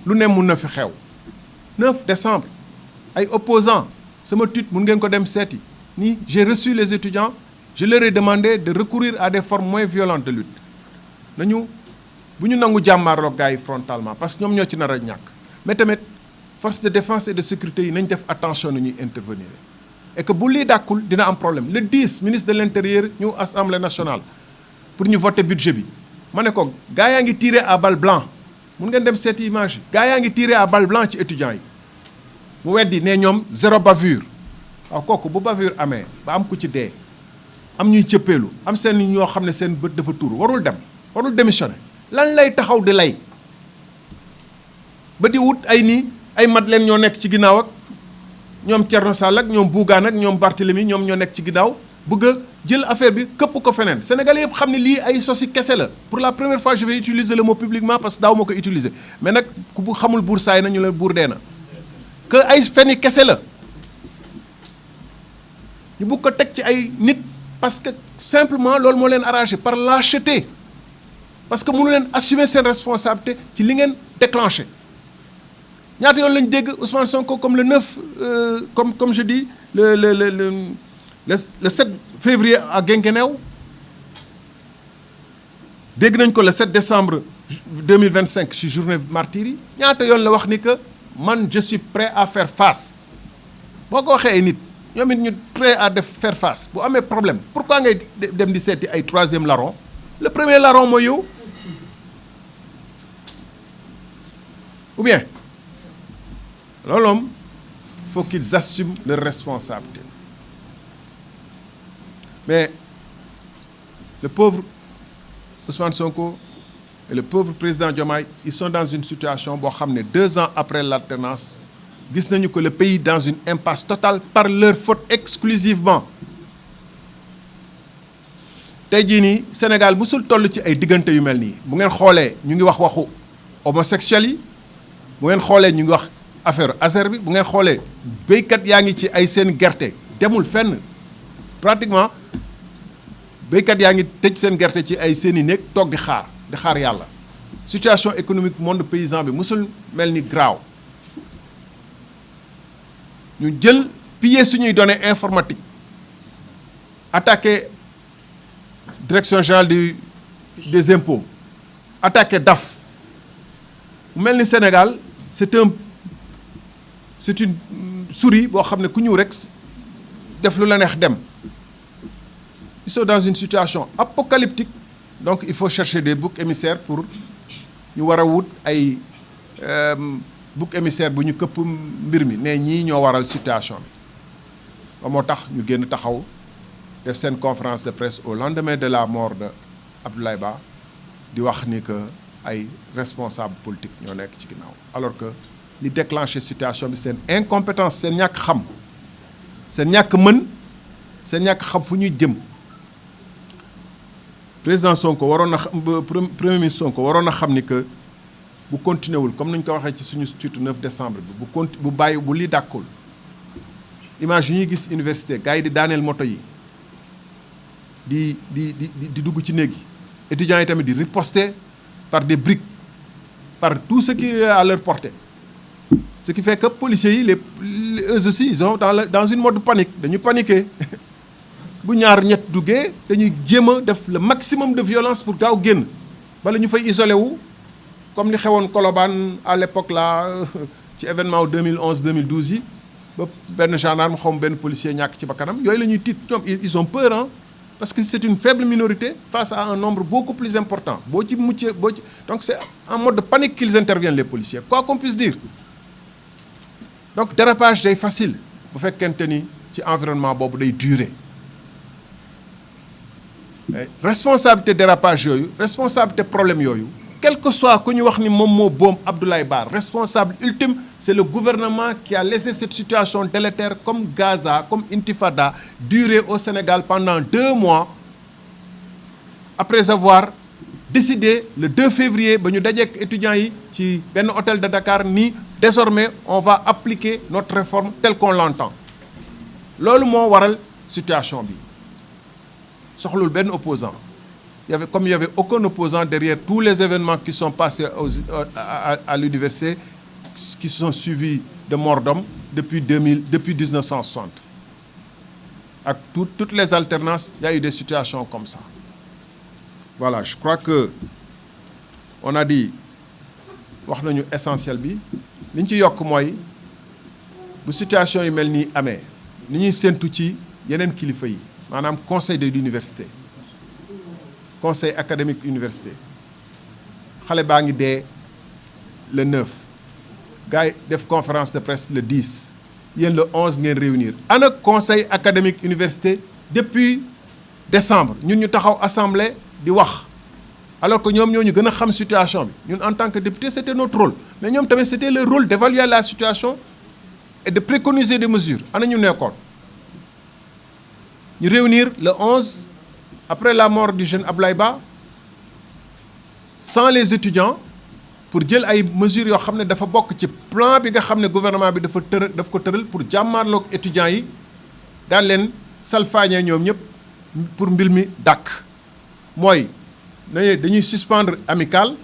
lu ne mun na fi xew 9 décembre ay opposants sama tweet mun ngeen ko dem seeti ni j'ai reçu les étudiants je leur ai demandé de recourir à des formes moins violentes de lutte nañu bu ñu nangu jàmmaarloog gars yi frontalement parce que ñoom ñoo ci nar a ñàkk mais tamit force de défense et de sécurité yi nañ def attention nu ñuy intervenir et que bu lii dàkkul dina am problème le 10 ministre de l'intérieur ñu assemblée nationale pour ñu voter budget bi ma ne ko gars yaa ngi tiré à balle blanc mun ngeen dem seeti image yi gars yaa ngi tiré à balle blanc ci étudiants yi mu weddi ne ñoom 0 bavure waaw kooku bu bavure amee ba am ku ci dee am ñuy cëppeelu am seen ñoo xam ne seen bët dafa tuuru warul démissionner lan lay taxaw di lay ba di wut ay nii ay Madeleine ñoo nekk ci ginnaaw ak ñoom Thierno Sall ak ñoom Bougane ak ñoom Barthélemy ñoom ñoo nekk ci ginnaaw bëgg a jël affaire bi këpp ko feneen Sénégalais yëpp xam ne lii ay sosi kese la pour la première fois je vais utiliser le mot publiquement parce que daaw ma ko utiliser mais nag ku bu xamul buur saay nañu la buur dee na que ay feni kese la ñu bëgg ko teg ci ay nit parce que simplement loolu moo leen arrangé par lâcheté parce que mënu leen assumer seen responsabilité ci li ngeen déclenché ñaata yoon lañ dégg Ousmane Sonko comme le 9 comme je dis le 7 février à Guinguinéo dégg nañ ko le 7 décembre 2025 ci journée martyrs yi ñaata yoon la wax ni que man je suis prêt à faire face boo ko waxee ay nit ñoom it ñu prêt à faire face bu amee problème pourquoi ngay dem di seeti ay troisième larron le premier larron mooy yow ou bien loolu moom il faut qu'ils assument leurs responsabilités mais le pauvre Ousmane Sonko et le pauvre président Diomaye ils sont dans une situation boo xam ne 2 ans après l'alternance gis nañu que le pays dans une impasse totale par leur faute exclusivement tey jii nii Sénégal musul toll ci ay diggante yu mel nii bu ngeen xoolee ñu ngi wax waxu homosexuels yi bu ngeen xoolee ñu ngi wax affaire Azer bi bu ngeen xoolee béykat yaa ngi ci ay seen gerte demul fenn pratiquement béykat yaa ngi tëj seen gerte ci ay seen i néeg toog di xaar yàlla situation économique monde paysan bi musul mel ni graaw ñu jël piller suñuy données informatiques attaqué direction générale des impôts attaqué DAF mu mel ni Sénégal c'est une souris boo xam ne ku ñëw rek def lu la neex dem ils sont dans une situation apocalyptique donc il faut chercher des boucs émissaires pour ñu war a wut ay bouc émissaire bu ñu këpp mbir mi ne ñii ñoo waral situation bi ba moo tax ñu génn taxaw def seen conférence de presse au lendemain de la mort de Abdoulaye Ba di wax ni que ay responsables politiques ñoo nekk ci ginnaaw alors que li déclenché situation bi seen incompétence seen ñàkk xam seen ñàkk mën seen ñàkk xam fu ñuy jëm président Sonko waroon na premier ministre Sonko waroon na xam ni que bu continué wul comme nañ ko waxee ci suñu surtout 9 décembre bi bu bàyyi bu lii dàkkul image yi ñuy gis université gars yi di daaneel moto yi di dugg ci néeg yi étudiants yi tamit di riposter par des briques par tout ce qui est à leur portée ce qui fait que policiers yi eux aussi ils sont dans une mode panique dañu paniquer bu ñaar ñett duggee dañuy jéem a def le maximum de violence pour gaaw génn bala ñu fay isolé wu comme ni xewoon Colobane à l'époque là ci événement 2011 2012 yi ba benn gendarme xaw ma benn policier ñàkk ci bakkanam yooyu la ñuy tiit ñoom ils ont peur hein parce que c'est une faible minorité face à un nombre beaucoup plus important boo ci muccee donc c'est en mode de panique qu'ils interviennent les policiers quoi qu'on puisse dire donc dérapage day facile bu fekkente ni ci environnement boobu day durer responsabilité dérapage yooyu responsabilité problème yooyu quel que soit ku ñu wax ni moom moo boom Abdoulaye Ba responsable ultime c'est le gouvernement qui a laissé cette situation délétère comme Gaza comme Intifada durer au Sénégal pendant 2 mois après avoir décidé le 2 février ba ñu dajeek étudiants yi ci benn hôtel de Dakar ni désormais on va appliquer notre réforme telle qu'on l'entend loolu moo waral situation bi soxlul benn opposant il y avait aucun opposant derrière tous les événements qui sont passés à l'université qui sont suivis de morts d'hommes depuis 1960. Avec toutes les alternances, il y a eu des situations comme ça. Voilà, je crois que on a dit wax nañu essentiel bi liñ ci yokk mooy bu situation yi mel nii amee ni ñuy séntu ci yeneen kilifa yi maanaam conseil de l'université conseil académique université xale baa ngi dee le 9 gars yi def conférence de presse le 10 yéen le 11 ngeen réunir ana conseil académique université depuis décembre ñun ñu taxaw assemblée di wax alors que ñoom ñoo ñu gën a xam situation bi ñun en tant que député c'était notre rôle mais ñoom tamit c'était leur rôle d'évaluer la situation et de préconiser des mesures ana ñu nekkoon ñu réunir le 11 après la mort du jeune Ablaye Ba sans les étudiants pour jël ay mesures yoo xam ne dafa bokk ci plan bi nga xam ne gouvernement bi daf ko tëral pour jàmmaarloog étudiants yi daan leen salfaañee ñoom ñëpp pour mbir mi dàkk mooy dañuy suspendre amicale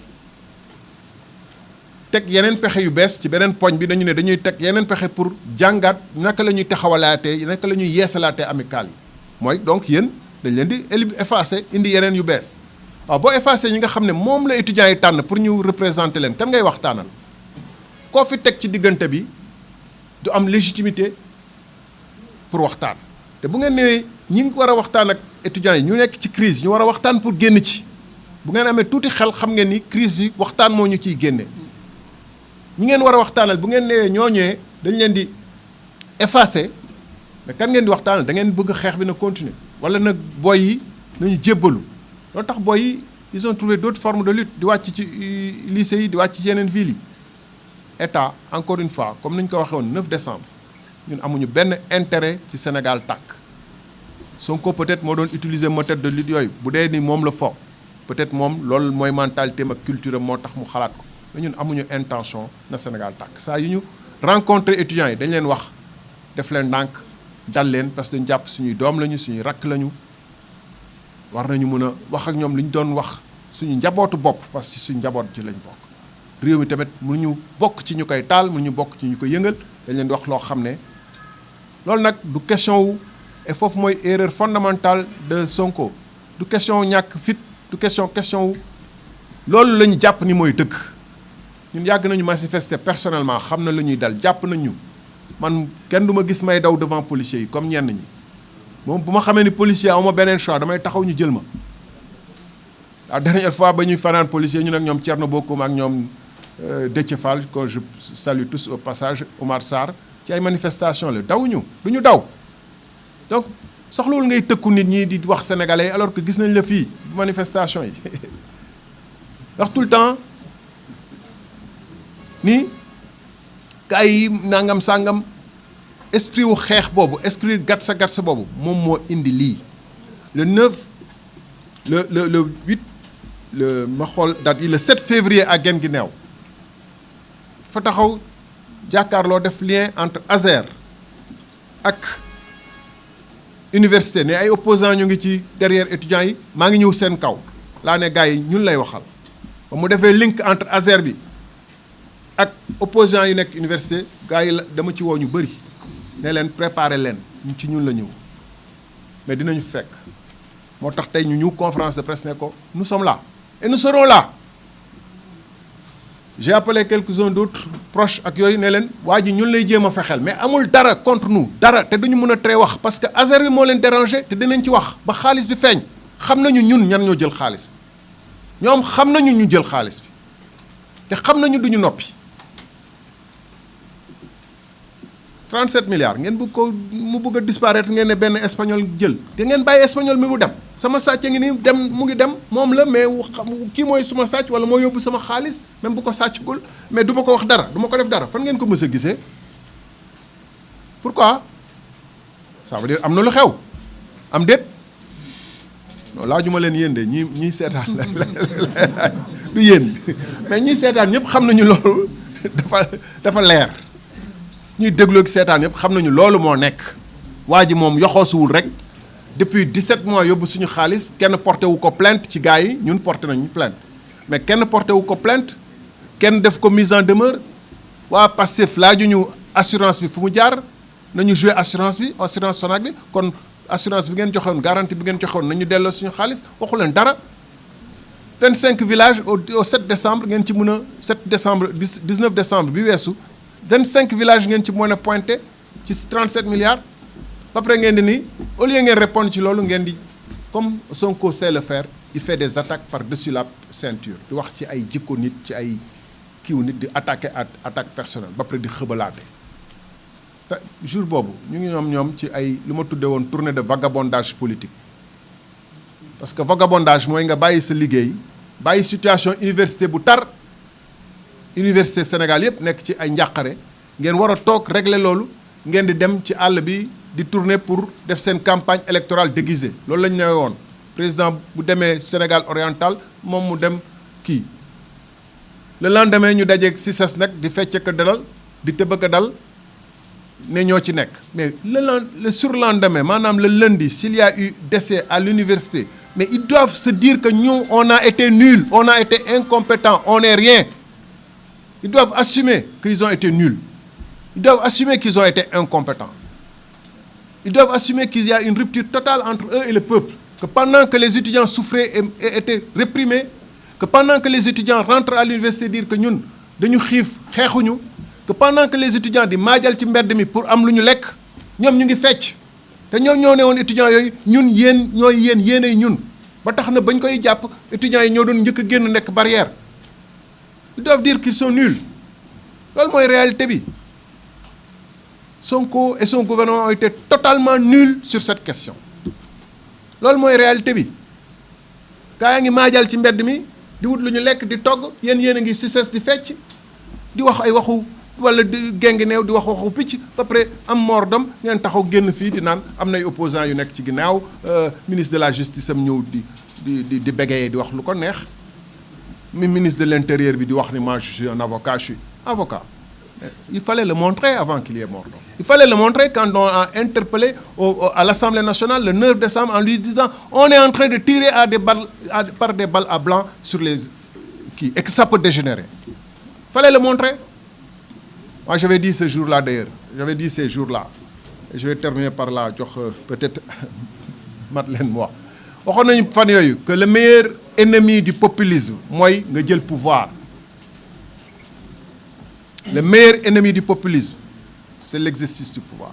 teg yeneen pexe yu bees ci beneen poñ bi dañu ne dañuy teg yeneen pexe pour jàngaat naka la ñuy taxawalaatee naka la ñuy yeesalaatee amicale yi mooy donc yéen dañ leen di effacer indi yeneen yu bees waaw boo effacer ñi nga xam ne moom la étudiants yi tànn pour ñu représenter leen kan ngay waxtaanal koo fi teg ci diggante bi du am légitimité pour waxtaan te bu ngeen nee ñi ngi war a waxtaan ak étudiants yi ñu nekk ci crise ñu war a waxtaan pour génn ci bu ngeen amee tuuti xel xam ngeen ni crise bi waxtaan moo ñu ciy génne ñi ngeen war a waxtaanal bu ngeen newee ñooñee dañ leen di effacer mais kan ngeen di waxtaanal da ngeen bëgg xeex bi na continuer wala nag boy yi nañu jébbalu loolu tax boy yi ils ont trouvé d'autres formes de lutte di wàcc ci lycée yi di wàcc ci yeneen villes yi état encore une fois comme ni ñu ko waxee woon 9 décembre ñun amuñu benn intérêt ci Sénégal tàkk Sonko peut-être moo doon utiliser méthode de lutte yooyu bu dee ni moom la fo peut-être moom loolu mooy mentalité am ak culture moo tax mu xalaat ko mais ñun amuñu intention na Sénégal tàkk saa yu ñu rencontrer étudiants yi dañ leen wax def leen ndànk dal leen parce que dañu jàpp suñuy doom lañu suñuy rakk lañu war nañu mën a wax ak ñoom li ñu doon wax suñu njabootu bopp parce que suñu njaboot ci lañ bokk réew mi tamit mënuñu bokk ci ñu koy taal mënuñu bokk ci ñu koy yëngal dañ leen di wax loo xam ne loolu nag du question wu et foofu mooy erreur fondamentale de Sonko du question ñàkk fit du question wu loolu la ñu jàpp ni mooy dëgg ñun yàgg nañu manifester personnellement xam na la ñuy dal jàpp nañu man kenn du ma gis may daw devant policiers yi comme ñenn ñi moom bu ma xamee ni policier aw ma beneen choix damay taxaw ñu jël ma la dernière fois ba ñuy fanaan policier ñu nag ñoom Thierno Bocoum ak ñoom Déthié Fall que je salue tous au passage Omar Sarr ci ay manifestation la dawuñu du ñu daw donc soxlawul ngay tëkku nit ñi di wax sénégalais alors que gis nañ la fii manifestation yi ndax tout le temps ni gars yi nangam sàngam esprit wu xeex boobu esprit gatsa boobu moom moo indi lii le 9 le 8 ma xool date yi le 7 février à Guinguinéo fa taxaw jàkkaarloo def lien entre ASER ak université ne ay opposants ñu ngi ci derrière étudiants yi maa ngi ñëw seen kaw laa ne gars yi ñun lay waxal ba mu defee link entre ASER bi ak opposants yi nekk université gars yi la dama ci woo ñu bëri ne leen préparer leen ci ñun la ñëw mais dinañu fekk moo tax tey ñu ñëw conférence de presse ne ko nous sommes là et nous serons là j'ai appelé quelques-uns d'autres proches ak yooyu ne leen waa ji ñun lay jéem a fexeel mais amul dara contre nous dara te duñu mën a tere wax parce que ASER bi moo leen déranger te dinañ ci wax ba xaalis bi feeñ xam nañu ñun ñan ñoo jël xaalis bi ñoom xam nañu ñu jël xaalis bi te xam nañu duñu noppi 37 milliards ngeen bëgg ko mu bëgg a disparaître ngeen ne benn espagnol jël te ngeen bàyyi espagnol mi mu dem sama sàcc ngi ni dem mu ngi dem moom la mais kii mooy suma sàcc wala moo yóbbu sama xaalis même bu ko sàccagul mais du ma ko wax dara du ma ko def dara fan ngeen ko mës a gisee pourquoi ça veut dire am na lu xew am déet non laajuma leen yéen de ñiy seetaan du yéen mais ñiy seetaan ñëpp xam nañu loolu dafa leer ñuy déglu ak seetaan yëpp xam nañu loolu moo nekk waa ji moom yoxoosuwul rek depuis 17 mois yóbbu suñu xaalis kenn porté wu ko plainte ci gars yi ñun porté nañu plainte mais kenn porté wu ko plainte kenn def ko mise en demeure waa Pastef laajuñu assurance bi fu mu jaar nañu jouer assurance Sonac bi kon assurance bi ngeen joxoon garantie bi ngeen joxoon nañu delloo suñu xaalis waxu leen dara 25 villages au 7 décembre ngeen ci mën a 7 décembre 19 décembre bi weesu 25 villages ngeen ci mën a pointé ci 37 milliards ba pare ngeen di ni au lieu ngeen répondre ci loolu ngeen di comme Sonko sait le faire il fait des attaques par-dessus la ceinture di wax ci ay jikko nit ci ay kiiw nit di attaque personnelle ba pare di xëbalaate jour boobu ñu ngi ñoom ci ay lu ma tuddee woon tournée de vagabondage politique parce que vagabondage mooy nga bàyyi sa liggéey bàyyi situation université bu tar université Sénégal yëpp nekk ci ay njàqare ngeen war a toog régler loolu ngeen di dem ci àll bi di tourner pour def seen campagne électorale déguisée loolu la ñu newee woon président bu demee Sénégal oriental moom mu dem kii le lendemain ñu dajeeg CICES nag di fecc ka dalal di tëb ka dal ne ñoo ci nekk mais le surlendemain maanaam le lundi s'il y a eu décès à l'université mais ils doivent se dire que nous on a été nuls on a été incompétents on n'est rien ils doivent assumer qu'ils ont été nuls ils doivent assumer qu'ils ont été incompétents ils doivent assumer qu'il y a une rupture totale entre eux et le peuple que pendant que les étudiants souffraient et étaient réprimés que pendant que les étudiants rentrent à l'université dire que ñun dañu xiif xeexuñu que pendant que les étudiants di maajal ci mbedd mi pour am lu ñu lekk ñoom ñu ngi fecc te ñoom ñoo ne woon étudiants yooyu ñun yéenay ñun ba tax na bañ koy jàpp étudiants yi ñoo doon njëkk a génn nekk barrière ils doivent dire qu'ils sont nuls loolu mooy réalité bi Sonko et son gouvernement ont été totalement nuls sur cette question loolu mooy réalité bi gaa yaa ngi maajal ci mbedd mi di wut lu ñu lekk di togg yéen a ngi CICES di fecc di wax ay waxu wala di géngi neew di wax waxu picc ba pare am mordom ngeen taxaw génn fii di naan am nay opposants yu nekk ci ginnaaw ministre de la justice am ñëw di bégayee di wax lu ko neex ministre de l'intérieur bi di wax ni moi je suis un avocat je suis avocat il fallait le montrer avant qu'il y ait mordom il fallait le montrer quand on a interpellé à l'Assemblée nationale le 9 décembre en lui disant on est en train de tirer par des balles à blanc sur les et que ça peut dégénérer il fallait le montrer. Moi, j'avais dit ce jour-là d'ailleurs, j'avais dit ces jours-là, et je vais terminer par là, peut-être Madeleine moi. On a que le meilleur ennemi du populisme, moi, c'est le pouvoir. Le meilleur ennemi du populisme, c'est l'exercice du pouvoir.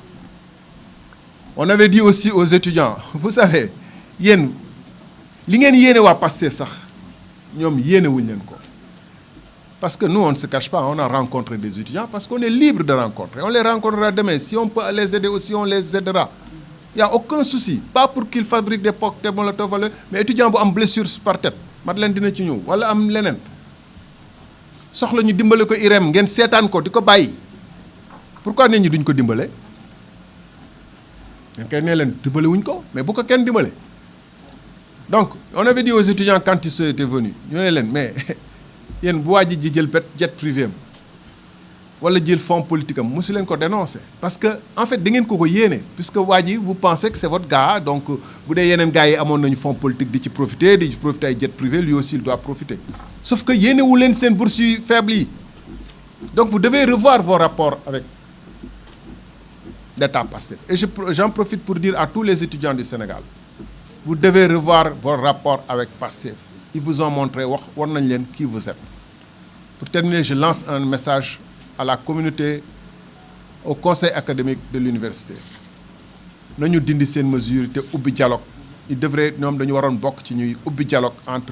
On avait dit aussi aux étudiants, vous savez, yéen li ngeen yéene waa Pastef sax ñoom yéene wuñ leen ko. Parce que nous, on ne se cache pas, on a rencontré des étudiants parce qu'on est libre de rencontrer. On les rencontrera demain. Si on peut les aider aussi, on les aidera. Il n'y a aucun souci. Pas pour qu'ils fabriquent des cocktails Molotov, mais étudiants qui ont blessure par tête. Madeleine dina ci ñëw wala am leneen. Soxla ñu dimbale ko IREM ngeen seetaan ko di ko bàyyi. Pourquoi nit ñi duñ ko dimbale? Ngeen koy nee leen dimbale wuñ ko mais bu ko kenn dimbale. Donc, on avait dit aux étudiants quand ils étaient venus, ñu ne leen mais yéen bu waa ji jël jet privé am wala jël fonds politique am mosu leen ko dénoncer parce que en fait da ngeen ko yéene puisque waa ji vous pensez que c'est votre gars donc bu dee yeneen gars yi amoon nañu fonds politique di ci profiter ay jet privé lui aussi il doit profiter sauf que yéene wu leen seen bourse yu faible yi donc vous devez revoir vos rapports avec l'État Pastef et j'en profite pour dire à tous les étudiants du Sénégal vous devez revoir vos rapports avec Pastef. Ils vous ont montré qui vous êtes. Pour terminer, je lance un message à la communauté, au conseil académique de l'université. Nous avons dit ces mesures, dialogue. Ils devraient, nous avons dit, dialogue entre